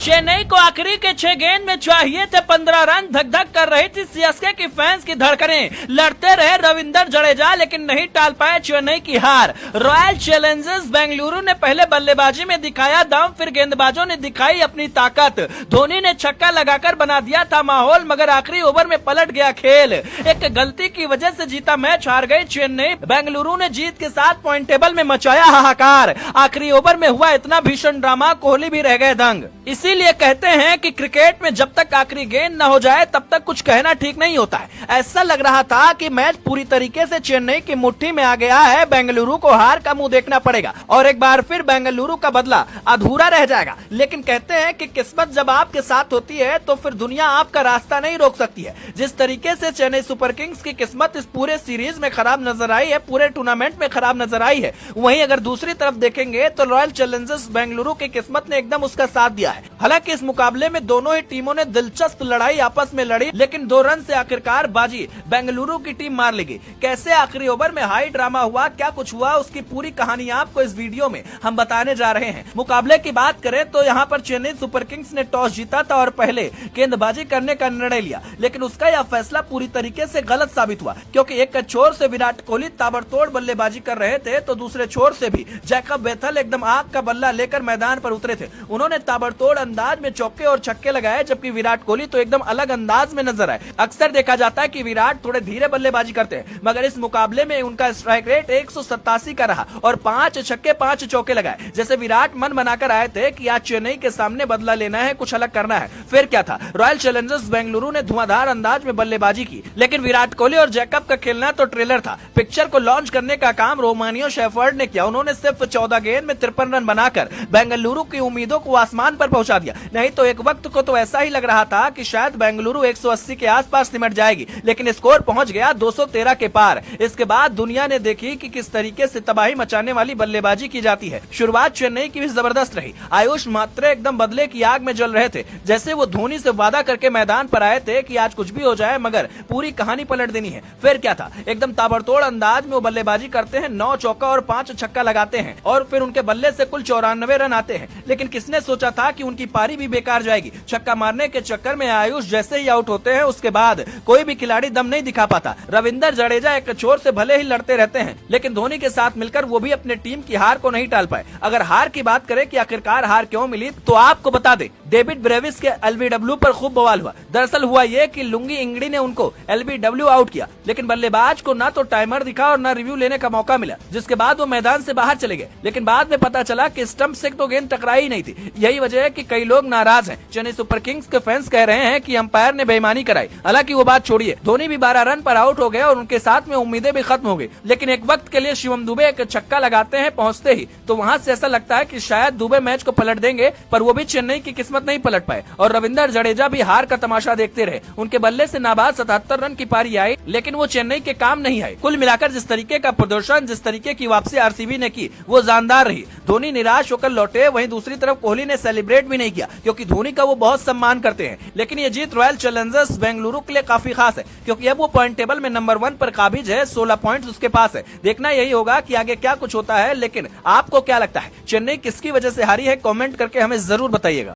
चेन्नई को आखिरी के 6 गेंद में चाहिए थे 15 रन। धक धक कर रही थी सीएसके की फैंस की धड़कनें। लड़ते रहे रविंदर जडेजा लेकिन नहीं टाल पाए चेन्नई की हार। रॉयल चैलेंजर्स बेंगलुरु ने पहले बल्लेबाजी में दिखाया दम, फिर गेंदबाजों ने दिखाई अपनी ताकत। धोनी ने छक्का लगाकर बना दिया था माहौल, मगर आखिरी ओवर में पलट गया खेल। एक गलती की वजह से जीता मैच हार गई चेन्नई। बेंगलुरु ने जीत के साथ पॉइंट टेबल में मचाया हाहाकार। आखिरी ओवर में हुआ इतना भीषण ड्रामा, कोहली भी रह गए दंग। इसीलिए कहते हैं कि क्रिकेट में जब तक आखिरी गेंद न हो जाए तब तक कुछ कहना ठीक नहीं होता है। ऐसा लग रहा था कि मैच पूरी तरीके से चेन्नई की मुट्ठी में आ गया है। बेंगलुरु को हार का मुंह देखना पड़ेगा और एक बार फिर बेंगलुरु का बदला अधूरा रह जाएगा। लेकिन कहते हैं कि किस्मत जब आपके साथ होती है तो फिर दुनिया आपका रास्ता नहीं रोक सकती है। जिस तरीके से चेन्नई सुपर किंग्स की किस्मत इस पूरे सीरीज में खराब नजर आई है, पूरे टूर्नामेंट में खराब नजर आई है, वहीं अगर दूसरी तरफ देखेंगे तो रॉयल चैलेंजर्स बेंगलुरु की किस्मत ने एकदम उसका साथ दिया है। हालांकि इस मुकाबले में दोनों ही टीमों ने दिलचस्प लड़ाई आपस में लड़ी, लेकिन 2 रन से आखिरकार बाजी बेंगलुरु की टीम मार लेगी। कैसे आखिरी ओवर में हाई ड्रामा हुआ, क्या कुछ हुआ, उसकी पूरी कहानी आपको इस वीडियो में हम बताने जा रहे हैं। मुकाबले की बात करें तो यहाँ पर चेन्नई सुपर किंग्स ने टॉस जीता था और पहले गेंदबाजी करने का निर्णय लिया, लेकिन उसका यह फैसला पूरी तरीके से गलत साबित हुआ, क्योंकि एक छोर से विराट कोहली ताबड़तोड़ बल्लेबाजी कर रहे थे तो दूसरे छोर से भी जैकब बेथल एकदम आग का बल्ला लेकर मैदान पर उतरे थे। उन्होंने ताबड़तोड़ अंदाज में चौके और छक्के लगाए, जबकि विराट कोहली तो एकदम अलग अंदाज में नजर आए। अक्सर देखा जाता है कि विराट थोड़े धीरे बल्लेबाजी करते हैं, मगर इस मुकाबले में उनका स्ट्राइक रेट 187 का रहा और 5 छक्के 5 चौके लगाए। जैसे विराट मन बनाकर आए थे कि आज चेन्नई के सामने बदला लेना है, कुछ अलग करना है। फिर क्या था, रॉयल चैलेंजर्स बेंगलुरु ने धुआंधार अंदाज में बल्लेबाजी की, लेकिन विराट कोहली और जैकब का खेलना तो ट्रेलर था। पिक्चर को लॉन्च करने का काम रोमानियो शेफर्ड ने किया। उन्होंने सिर्फ 14 गेंद में 53 रन बनाकर बेंगलुरु की उम्मीदों को आसमान पर पहुंचा दिया। नहीं तो एक वक्त को तो ऐसा ही लग रहा था कि शायद बेंगलुरु 180 के आसपास सिमट जाएगी, लेकिन स्कोर पहुंच गया 213 के पार। इसके बाद दुनिया ने देखी कि किस तरीके से तबाही मचाने वाली बल्लेबाजी की जाती है। शुरुआत चेन्नई की भी जबरदस्त रही। आयुष मात्रे एकदम बदले की आग में जल रहे थे, जैसे वो धोनी से वादा करके मैदान पर आए थे कि आज कुछ भी हो जाए मगर पूरी कहानी पलट देनी है। फिर क्या था, एकदम ताबड़तोड़ अंदाज में वो बल्लेबाजी करते हैं, 9 चौका और 5 छक्का लगाते हैं और फिर उनके बल्ले से कुल 94 रन आते हैं। लेकिन किसने सोचा था कि उनकी पारी भी बेकार जाएगी। छक्का मारने के चक्कर में आयुष जैसे ही आउट होते हैं उसके बाद कोई भी खिलाड़ी दम नहीं दिखा पाता। रविंदर जडेजा एक छोर से भले ही लड़ते रहते हैं, लेकिन धोनी के साथ मिलकर वो भी अपने टीम की हार को नहीं टाल पाए। अगर हार की बात करें कि आखिरकार हार क्यों मिली, तो आपको बता दे, डेविड ब्रेविस के एलबीडब्ल्यू पर खूब बवाल हुआ। दरअसल हुआ ये कि लुंगी इंगड़ी ने उनको एलबीडब्ल्यू आउट किया, लेकिन बल्लेबाज को ना तो टाइमर दिखा और ना रिव्यू लेने का मौका मिला, जिसके बाद वो मैदान से बाहर चले गए। लेकिन बाद में पता चला कि स्टंप से तो गेंद टकराई नहीं थी। यही वजह है कि कई लोग नाराज हैं। चेन्नई सुपर किंग्स के फैंस कह रहे हैं कि अंपायर ने बेईमानी कराई। हालांकि वो बात छोड़िए, धोनी भी 12 रन पर आउट हो गए और उनके साथ में उम्मीदें भी खत्म हो गई। लेकिन एक वक्त के लिए शिवम दुबे एक छक्का लगाते हैं पहुंचते ही, तो वहां से ऐसा लगता है कि शायद दुबे मैच को पलट देंगे, पर वो भी चेन्नई की किस्मत नहीं पलट पाए और रविंदर जडेजा भी हार का तमाशा देखते रहे। उनके बल्ले से नाबाद 77 रन की पारी आई, लेकिन वो चेन्नई के काम नहीं आई। कुल मिलाकर जिस तरीके का प्रदर्शन, जिस तरीके की वापसी आरसीबी ने की, वो जानदार रही। धोनी निराश होकर लौटे, वहीं दूसरी तरफ कोहली ने सेलिब्रेट भी नहीं किया, क्योंकि धोनी का वो बहुत सम्मान करते हैं। लेकिन ये जीत रॉयल चैलेंजर्स बेंगलुरु के लिए काफी खास है, क्योंकि अब वो पॉइंट टेबल में नंबर 1 पर काबिज है। 16 पॉइंट्स उसके पास है। देखना यही होगा कि आगे क्या कुछ होता है। लेकिन आपको क्या लगता है, चेन्नई किसकी वजह से हारी है? कमेंट करके हमें जरूर बताइएगा।